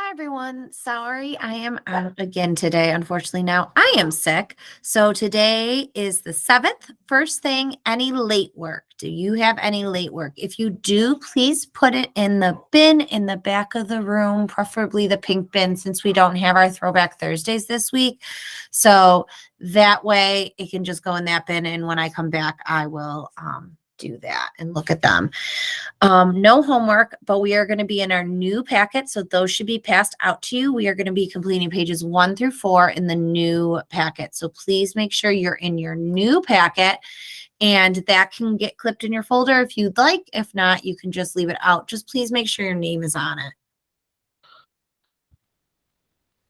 Hi, everyone. Sorry, I am out again today. Unfortunately, now I am sick. So today is the 7th. First thing, any late work? Do you have any late work? If you do, please put it in the bin in the back of the room, preferably the pink bin, since we don't have our Throwback Thursdays this week. So that way it can just go in that bin. And when I come back, I will do that and look at them. No homework, but we are going to be in our new packet. So those should be passed out to you. We are going to be completing pages 1 through 4 in the new packet. So please make sure you're in your new packet, and that can get clipped in your folder if you'd like. If not, you can just leave it out. Just please make sure your name is on it.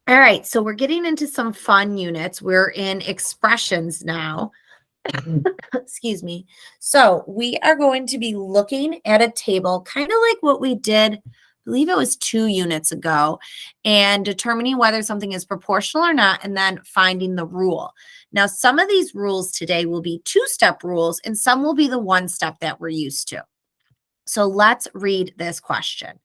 All right, so we're getting into some fun units. We're in expressions now. Excuse me. So we are going to be looking at a table, kind of like what we did, I believe it was 2 units ago, and determining whether something is proportional or not, and then finding the rule. Now, some of these rules today will be 2-step rules, and some will be the 1-step that we're used to. So let's read this question.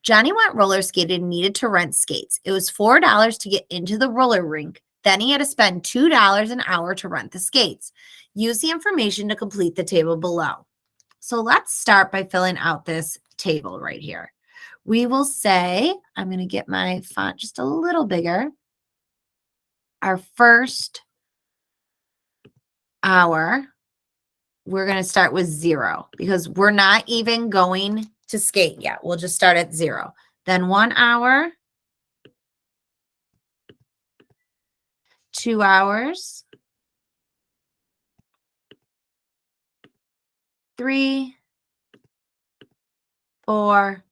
Johnny went roller skating and needed to rent skates. It was $4 to get into the roller rink. Then he had to spend $2 an hour to rent the skates. Use the information to complete the table below. So let's start by filling out this table right here. We will say, I'm going to get my font just a little bigger. Our first hour, we're going to start with 0 because we're not even going to skate yet. We'll just start at 0. Then 1 hour, 2 hours, 3, 4,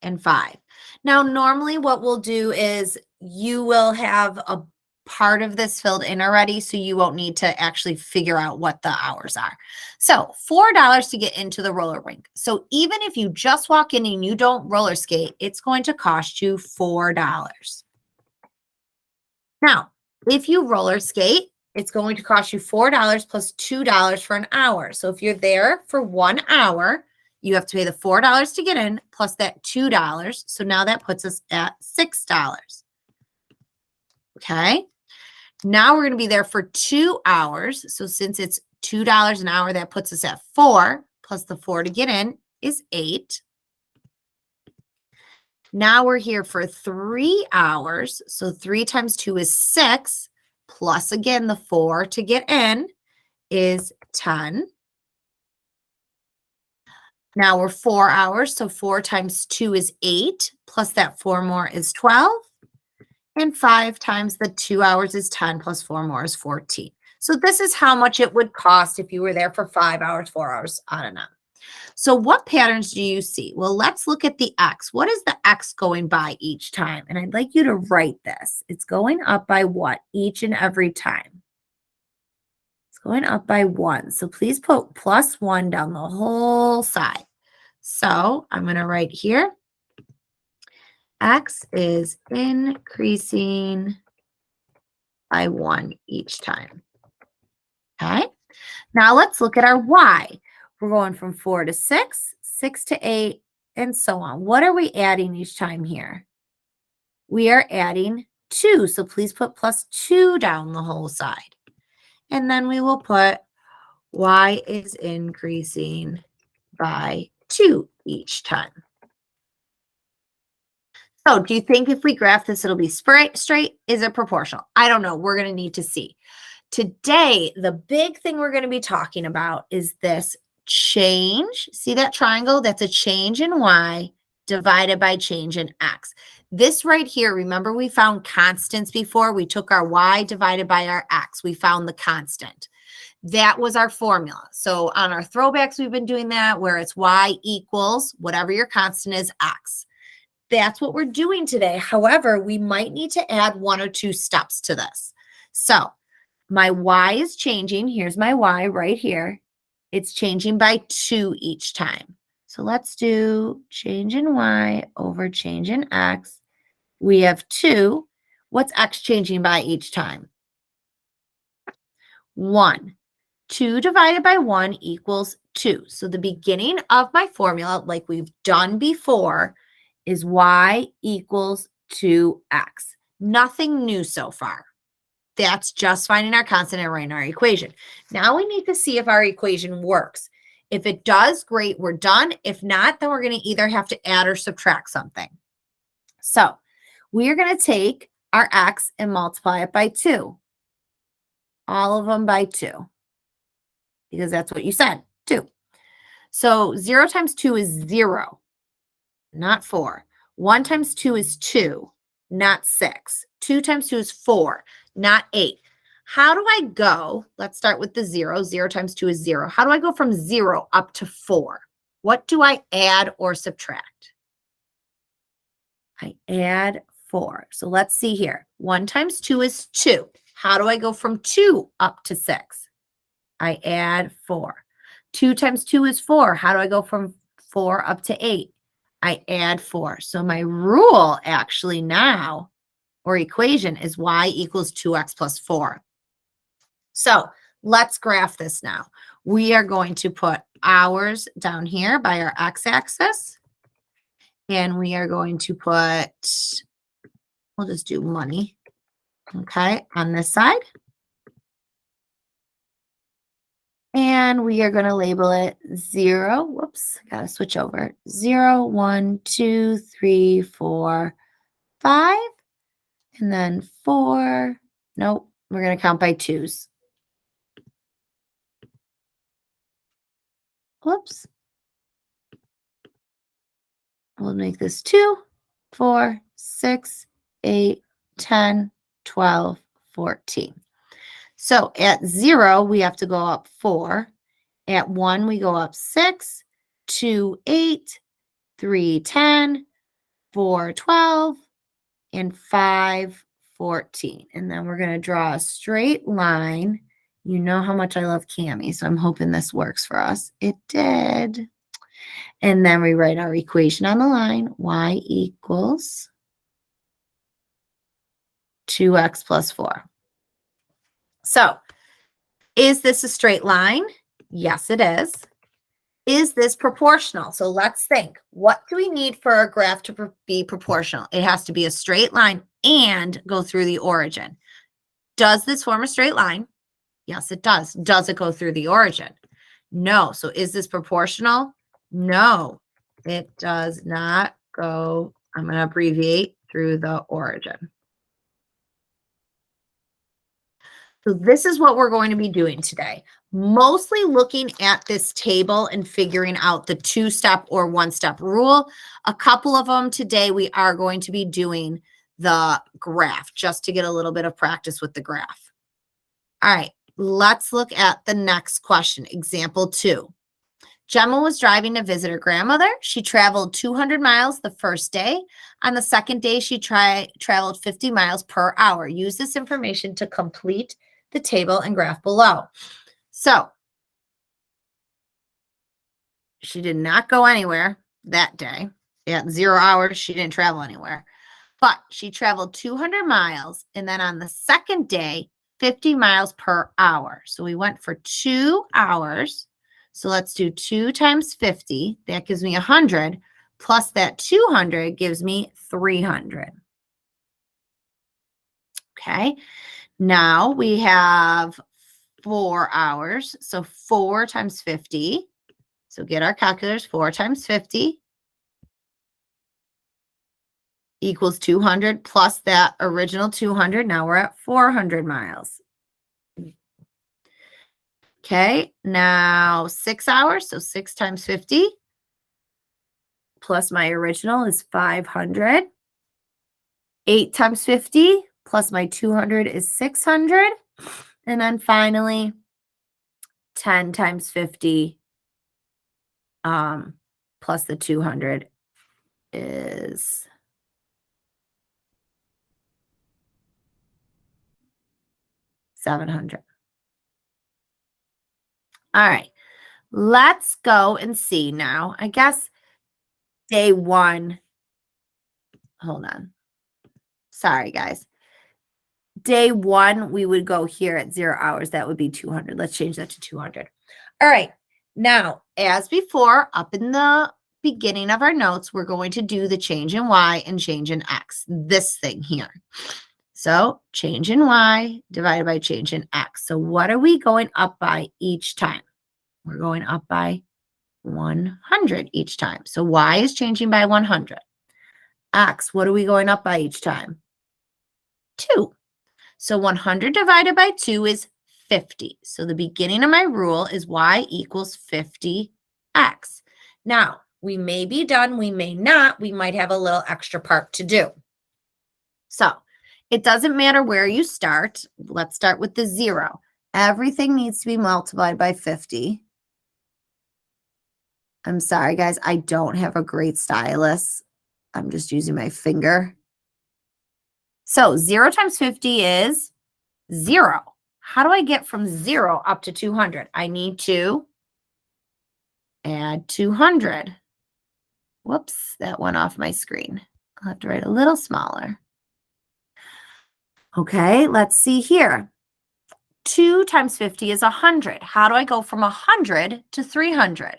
and 5. Now, normally what we'll do is you will have a part of this filled in already, so you won't need to actually figure out what the hours are. So $4 to get into the roller rink. So even if you just walk in and you don't roller skate, it's going to cost you $4. Now, if you roller skate, it's going to cost you $4 plus $2 for an hour. So if you're there for 1 hour, you have to pay the $4 to get in plus that $2. So now that puts us at $6. Okay. Now we're going to be there for 2 hours. So since it's $2 an hour, that puts us at 4 plus the 4 to get in is 8. Now we're here for 3 hours. So 3 times 2 is 6, plus again the 4 to get in is 10. Now we're 4 hours. So 4 times 2 is 8, plus that 4 more is 12. And 5 times the 2 hours is 10, plus 4 more is 14. So this is how much it would cost if you were there for 5 hours, 4 hours, on and on. So what patterns do you see? Well, let's look at the X. What is the X going by each time? And I'd like you to write this. It's going up by what each and every time? It's going up by 1. So please put plus 1 down the whole side. So I'm going to write here, X is increasing by 1 each time. Okay. Now let's look at our Y. We're going from 4 to 6, 6 to 8, and so on. What are we adding each time here? We are adding 2. So please put plus 2 down the whole side. And then we will put Y is increasing by 2 each time. So do you think if we graph this, it'll be straight? Is it proportional? I don't know. We're going to need to see. Today, the big thing we're going to be talking about is this change. See that triangle? That's a change in Y divided by change in X. This right here, remember we found constants before? We took our Y divided by our X. We found the constant. That was our formula. So on our throwbacks, we've been doing that where it's Y equals whatever your constant is, X. That's what we're doing today. However, we might need to add 1 or 2 steps to this. So my Y is changing. Here's my Y right here. It's changing by 2 each time. So let's do change in Y over change in X. We have 2. What's X changing by each time? 1. 2 divided by 1 equals 2. So the beginning of my formula, like we've done before, is y equals 2x. Nothing new so far. That's just finding our constant and writing our equation. Now we need to see if our equation works. If it does, great, we're done. If not, then we're going to either have to add or subtract something. So we are going to take our x and multiply it by 2. All of them by 2. Because that's what you said, 2. So 0 times 2 is 0, not 4. 1 times 2 is 2, not 6. 2 times 2 is 4, not 8. How do I go? Let's start with the 0. 0 times 2 is 0. How do I go from 0 up to 4? What do I add or subtract? I add 4. So let's see here. 1 times 2 is 2. How do I go from 2 up to 6? I add 4. 2 times 2 is 4. How do I go from 4 up to 8? I add 4. So my rule actually now, or equation, is y equals 2x plus 4. So let's graph this now. We are going to put hours down here by our x-axis. And we are going to put, we'll just do money, okay, on this side. And we are going to label it 0. Whoops, got to switch over. 0, 1, 2, 3, 4, 5. And then 4. Nope, we're going to count by 2s. Whoops. We'll make this 2, 4, 6, 8, 10, 12, 14. So at 0, we have to go up 4. At 1, we go up 6, 2, 8, 3, 10, 4, 12, and 5, 14. And then we're going to draw a straight line. You know how much I love Cami, so I'm hoping this works for us. It did. And then we write our equation on the line. Y equals 2x plus 4. So, is this a straight line? Yes, it is. Is this proportional? So let's think. What do we need for a graph to be proportional? It has to be a straight line and go through the origin. Does this form a straight line? Yes, it does. Does it go through the origin? No. So is this proportional? No, it does not go, I'm going to abbreviate, through the origin. So this is what we're going to be doing today. Mostly looking at this table and figuring out the 2-step or 1-step rule. A couple of them today, we are going to be doing the graph just to get a little bit of practice with the graph. All right, let's look at the next question. Example 2. Gemma was driving to visit her grandmother. She traveled 200 miles the first day. On the second day, she traveled 50 miles per hour. Use this information to complete the table and graph below. So she did not go anywhere that day. At 0 hours, she didn't travel anywhere. But she traveled 200 miles, and then on the second day, 50 miles per hour. So we went for 2 hours. So let's do 2 times 50. That gives me 100. Plus that 200 gives me 300. Okay. Now we have 4 hours. So 4 times 50. So get our calculators. 4 times 50 equals 200 plus that original 200. Now we're at 400 miles. Okay, now 6 hours, so 6 times 50 plus my original is 500. 8 times 50 plus my 200 is 600. And then finally, 10 times 50 plus the 200 is 700. All right, let's go and see now. I guess day 1, hold on. Sorry, guys. Day 1, we would go here at 0 hours. That would be 200. Let's change that to 200. All right, now, as before, up in the beginning of our notes, we're going to do the change in y and change in x, this thing here. So change in y divided by change in x. So what are we going up by each time? We're going up by 100 each time. So y is changing by 100. X, what are we going up by each time? 2. So 100 divided by 2 is 50. So the beginning of my rule is y equals 50x. Now, we may be done, we may not. We might have a little extra part to do. So it doesn't matter where you start. Let's start with the 0. Everything needs to be multiplied by 50. I'm sorry, guys. I don't have a great stylus. I'm just using my finger. So 0 times 50 is 0. How do I get from 0 up to 200? I need to add 200. Whoops, that went off my screen. I'll have to write a little smaller. Okay, let's see here. 2 times 50 is 100. How do I go from 100 to 300?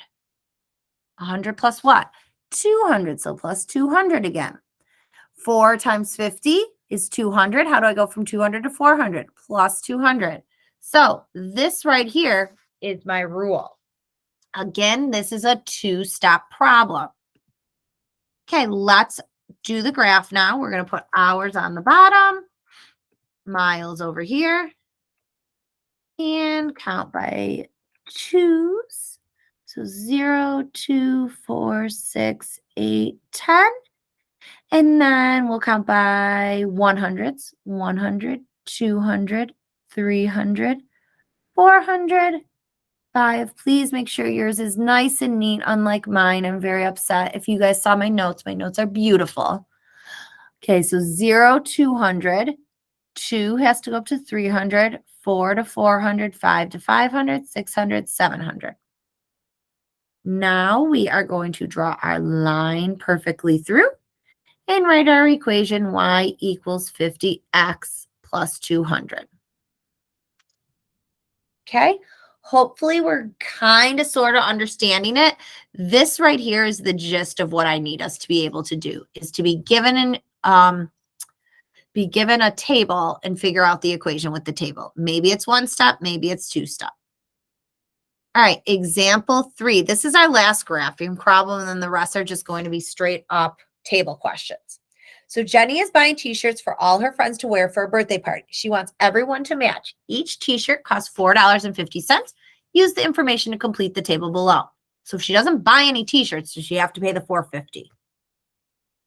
100 plus what? 200, so plus 200 again. 4 times 50 is 200. How do I go from 200 to 400? Plus 200. So this right here is my rule. Again, this is a 2-step problem. Okay, let's do the graph now. We're going to put hours on the bottom, miles over here, and count by 2s. So 0, 2, 4, 6, 8, 10. And then we'll count by 100s. 100, 200, 300, 400, 5. Please make sure yours is nice and neat, unlike mine. I'm very upset. If you guys saw my notes are beautiful. Okay, so 0, 200. 2 has to go up to 300, 4 to 400, 5 to 500, 600, 700. Now we are going to draw our line perfectly through and write our equation y equals 50x plus 200. Okay, hopefully we're kind of sort of understanding it. This right here is the gist of what I need us to be able to do, is to be given a table and figure out the equation with the table. Maybe it's 1 step, maybe it's 2 step. All right, example 3. This is our last graphing problem, and then the rest are just going to be straight up table questions. So Jenny is buying t-shirts for all her friends to wear for a birthday party. She wants everyone to match. Each t-shirt costs $4.50. Use the information to complete the table below. So if she doesn't buy any t-shirts, does she have to pay the $4.50?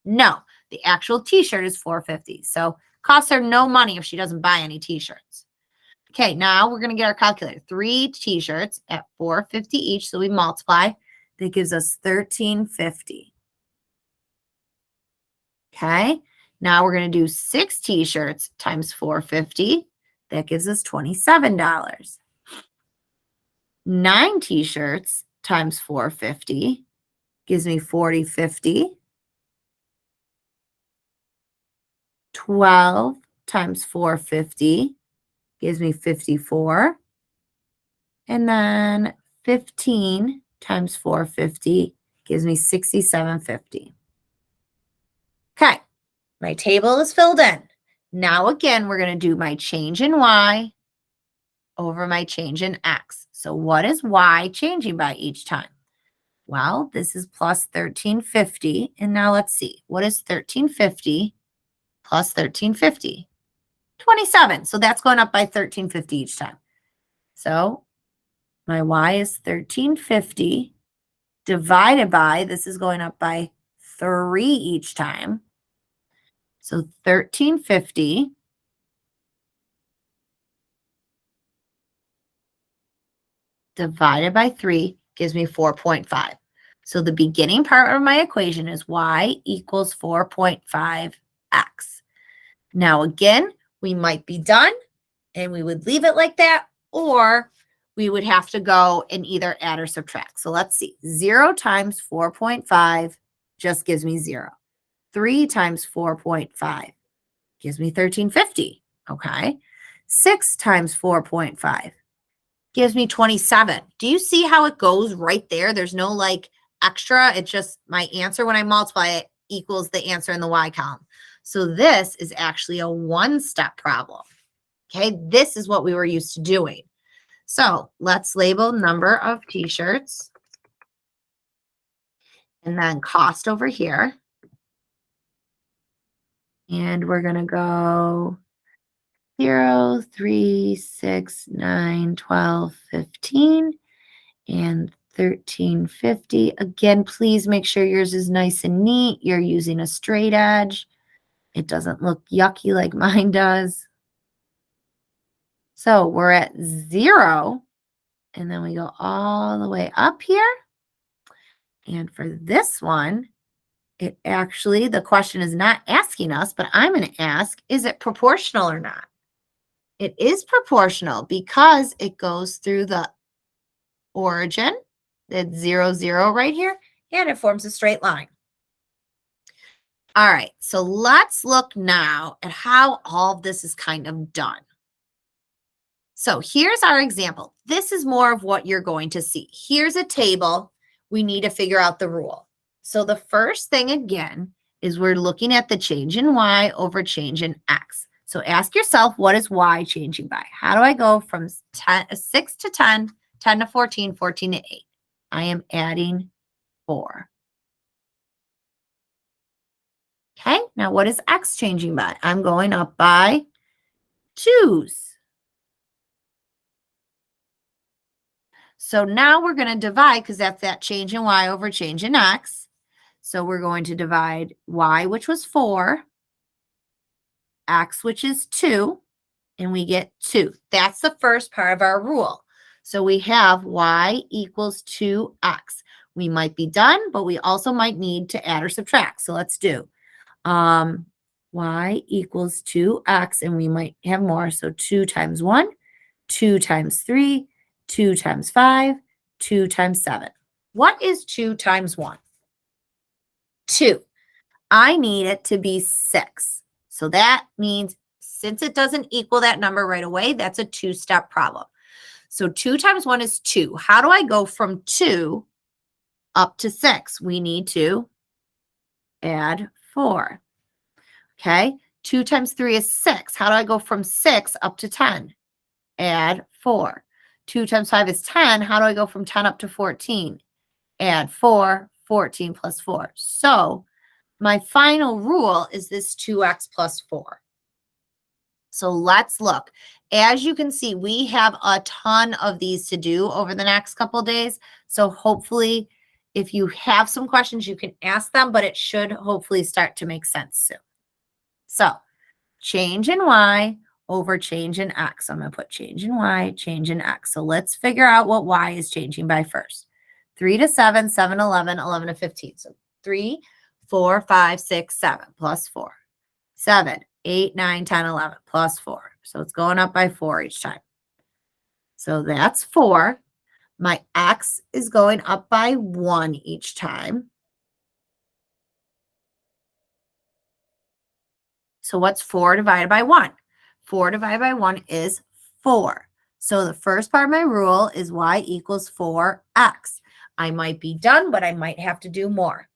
No, the actual t-shirt is $4.50. So costs her no money if she doesn't buy any t-shirts. Okay, now we're going to get our calculator. 3 t-shirts at $4.50 each, so we multiply. That gives us $13.50. Okay, now we're going to do 6 t-shirts times $4.50. That gives us $27. 9 t-shirts times $4.50 gives me $40.50. 12 times $4.50 gives me $54. And then 15 times $4.50 gives me $67.50. Okay, my table is filled in. Now again, we're going to do my change in y over my change in x. So what is y changing by each time? Well, this is plus $13.50. And now let's see. What is $13.50 plus $13.50? 27. So that's going up by $13.50 each time. So my y is $13.50 divided by, this is going up by 3 each time. So $13.50 divided by 3 gives me 4.5. So the beginning part of my equation is y equals 4.5x. Now again, we might be done and we would leave it like that, or we would have to go and either add or subtract. So let's see. 0 times 4.5 just gives me 0. 3 times 4.5 gives me $13.50. Okay. 6 times 4.5 gives me 27. Do you see how it goes right there? There's no like extra. It's just my answer when I multiply it equals the answer in the Y column. So this is actually a one-step problem. Okay, this is what we were used to doing. So let's label number of t-shirts and then cost over here. And we're going to go 0, 3, 6, 9, 12, 15, and 13.50. Again, please make sure yours is nice and neat. You're using a straight edge. It doesn't look yucky like mine does. So we're at 0, and then we go all the way up here. And for this one, it actually, the question is not asking us, but I'm going to ask, is it proportional or not? It is proportional because it goes through the origin, it's 0, 0 right here, and it forms a straight line. All right, so let's look now at how all of this is kind of done. So here's our example. This is more of what you're going to see. Here's a table. We need to figure out the rule. So the first thing, again, is we're looking at the change in Y over change in X. So ask yourself, what is Y changing by? How do I go from 6 to 10, 10 to 14, 14 to 8? I am adding 4. Okay, now what is X changing by? I'm going up by 2's. So now we're going to divide because that's that change in Y over change in X. So we're going to divide Y, which was 4, X, which is 2, and we get 2. That's the first part of our rule. So we have Y equals 2X. We might be done, but we also might need to add or subtract. So let's do Y equals 2X, and we might have more. So 2 times 1, 2 times 3, 2 times 5, 2 times 7. What is 2 times 1? 2. I need it to be 6. So that means since it doesn't equal that number right away, that's a two-step problem. So 2 times 1 is 2. How do I go from 2 up to 6? We need to add 4. Okay. 2 times 3 is 6. How do I go from 6 up to 10? Add 4. 2 times 5 is 10. How do I go from 10 up to 14? Add 4, 14 plus 4. So my final rule is this 2x plus 4. So let's look. As you can see, we have a ton of these to do over the next couple of days. So hopefully, if you have some questions, you can ask them, but it should hopefully start to make sense soon. So change in Y over change in X. I'm going to put change in Y, change in X. So let's figure out what Y is changing by first. 3 to 7, 7 to 11, 11 to 15. So 3, 4, 5, 6, 7 plus 4. 7, 8, 9, 10, 11 plus 4. So it's going up by 4 each time. So that's 4. My X is going up by 1 each time. So what's 4 divided by 1? 4 divided by 1 is 4. So the first part of my rule is Y equals 4X. I might be done, but I might have to do more.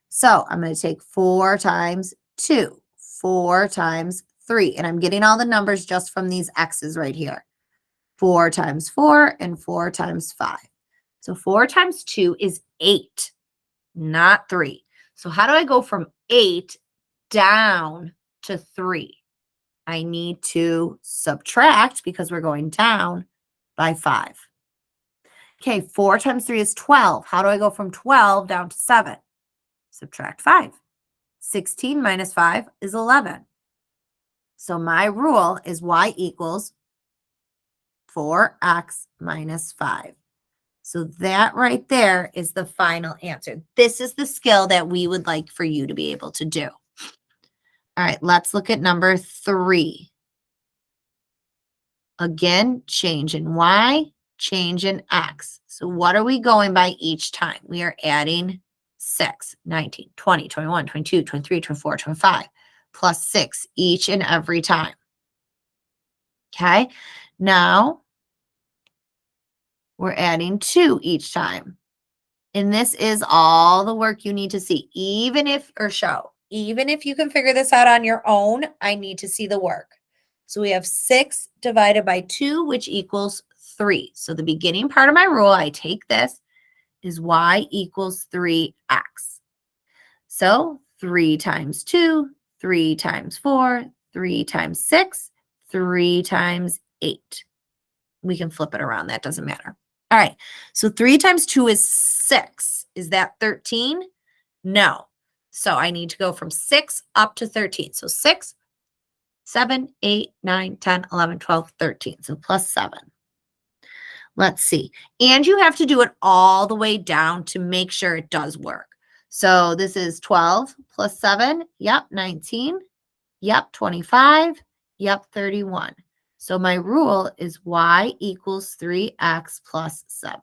So I'm going to take 4 times 2, 4 times 3, and I'm getting all the numbers just from these X's right here. 4 times 4 and 4 times 5. So 4 times 2 is 8, not 3. So how do I go from 8 down to 3? I need to subtract because we're going down by 5. Okay, 4 times 3 is 12. How do I go from 12 down to 7? Subtract 5. 16 minus 5 is 11. So my rule is Y equals 4X minus 5. So that right there is the final answer. This is the skill that we would like for you to be able to do. All right, let's look at number 3. Again, change in Y, change in X. So what are we going by each time? We are adding 6, 19, 20, 21, 22, 23, 24, 25, plus 6 each and every time. Okay, now we're adding 2 each time. And this is all the work you need to see, even if you can figure this out on your own, I need to see the work. So we have 6 divided by 2, which equals 3. So the beginning part of my rule, I take this, is y equals 3x. So 3 times 2, 3 times 4, 3 times 6, 3 times 8. We can flip it around. That doesn't matter. All right. So 3 times 2 is 6. Is that 13? No. So I need to go from 6 up to 13. So 6, 7, 8, 9, 10, 11, 12, 13. So plus 7. Let's see. And you have to do it all the way down to make sure it does work. So this is 12 plus 7. Yep, 19. Yep, 25. Yep, 31. So my rule is y equals 3x plus 7.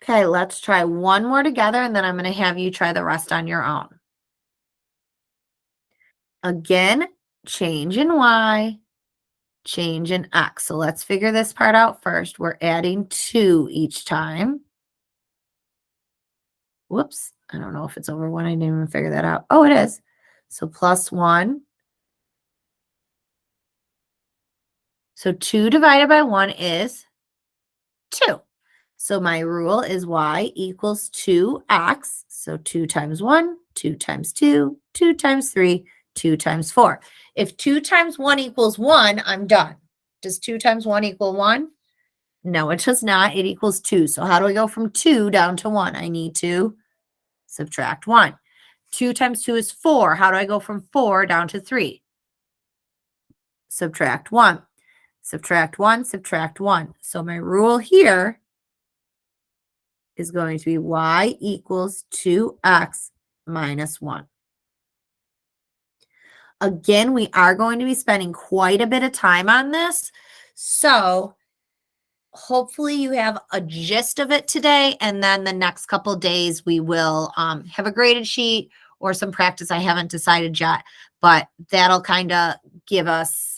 Okay, let's try one more together, and then I'm going to have you try the rest on your own. Again, change in y, change in x. So let's figure this part out first. We're adding 2 each time. Whoops, I don't know if it's over 1. I didn't even figure that out. Oh, it is. So plus 1. So 2 divided by 1 is 2. So my rule is y equals 2x. So 2 times 1, 2 times 2, 2 times 3, 2 times 4. If 2 times 1 equals 1, I'm done. Does 2 times 1 equal 1? No, it does not. It equals 2. So how do I go from 2 down to 1? I need to subtract 1. 2 times 2 is 4. How do I go from 4 down to 3? Subtract 1. Subtract 1, subtract 1. So my rule here is going to be y equals 2x minus 1. Again, we are going to be spending quite a bit of time on this. So hopefully you have a gist of it today. And then the next couple of days, we will have a graded sheet or some practice. I haven't decided yet, but that'll kind of give us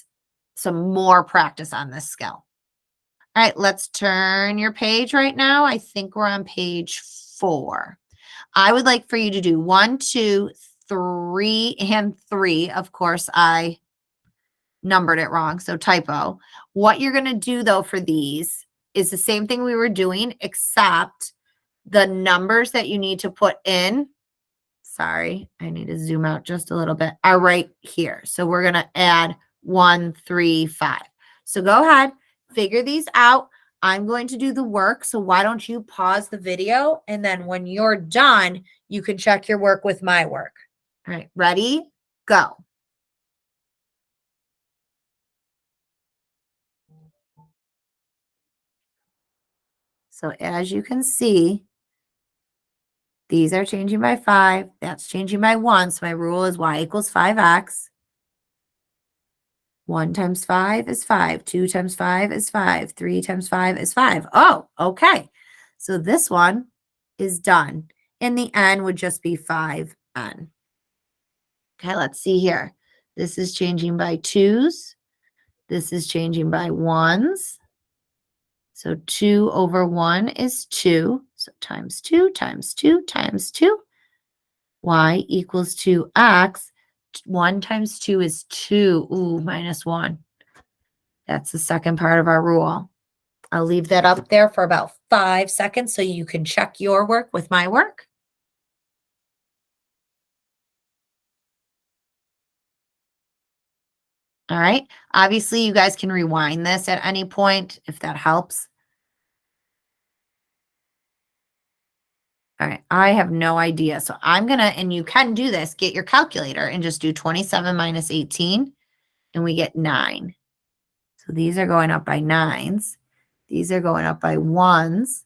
some more practice on this skill. All right, let's turn your page right now. I think we're on page 4. I would like for you to do 1, 2, 3, and 3. Of course, I numbered it wrong, so typo. What you're going to do, though, for these is the same thing we were doing, except the numbers that you need to put in, sorry, I need to zoom out just a little bit, are right here. So we're going to add 1, 3, 5. So go ahead, figure these out. I'm going to do the work, so why don't you pause the video, and then when you're done, you can check your work with my work. All right, ready? Go. So as you can see, these are changing by 5. That's changing by 1. So my rule is y equals 5x. 1 times 5 is 5. 2 times 5 is 5. 3 times 5 is 5. Oh, okay. So this one is done. And the n would just be 5n. Okay, let's see here. This is changing by 2's. This is changing by 1's. So 2 over 1 is 2. So times 2 times 2 times 2. Y equals 2x. 1 times 2 is 2. Ooh, minus 1. That's the second part of our rule. I'll leave that up there for about 5 seconds so you can check your work with my work. All right. Obviously, you guys can rewind this at any point if that helps. All right. I have no idea. So I'm going to, and you can do this, get your calculator and just do 27 minus 18, and we get 9. So these are going up by 9s. These are going up by 1s.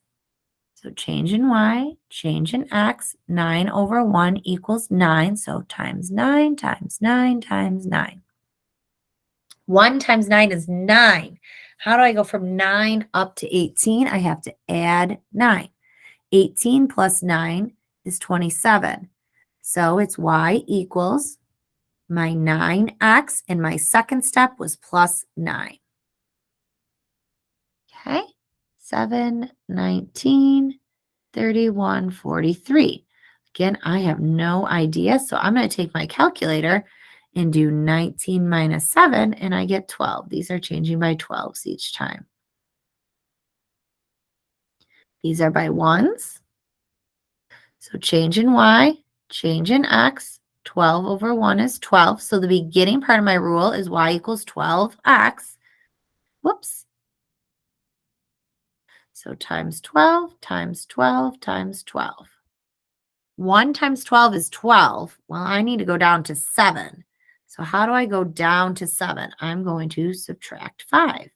So change in y, change in x, 9 over 1 equals 9. So times 9 times 9 times 9. 1 times 9 is 9. How do I go from 9 up to 18? I have to add 9. 18 plus 9 is 27. So it's y equals my 9x, and my second step was plus 9. Okay, 7, 19, 31, 43. Again, I have no idea, so I'm going to take my calculator and do 19 minus 7, and I get 12. These are changing by 12s each time. These are by ones. So change in y, change in x. 12 over 1 is 12. So the beginning part of my rule is y equals 12x. Whoops. So times 12 times 12 times 12. 1 times 12 is 12. Well, I need to go down to 7. So how do I go down to 7? I'm going to subtract 5.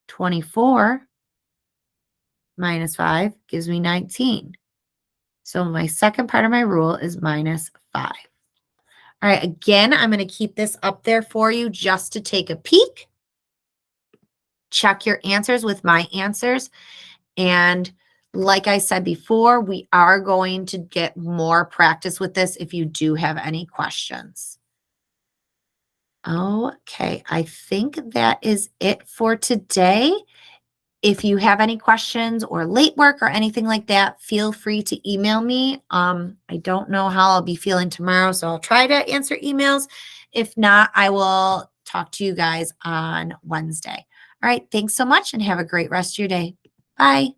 24 minus 5 gives me 19. So my second part of my rule is minus 5. All right, again, I'm going to keep this up there for you just to take a peek. Check your answers with my answers. And like I said before, we are going to get more practice with this if you do have any questions. Okay, I think that is it for today. If you have any questions or late work or anything like that, feel free to email me. I don't know how I'll be feeling tomorrow, so I'll try to answer emails. If not, I will talk to you guys on Wednesday. All right, thanks so much and have a great rest of your day. Bye.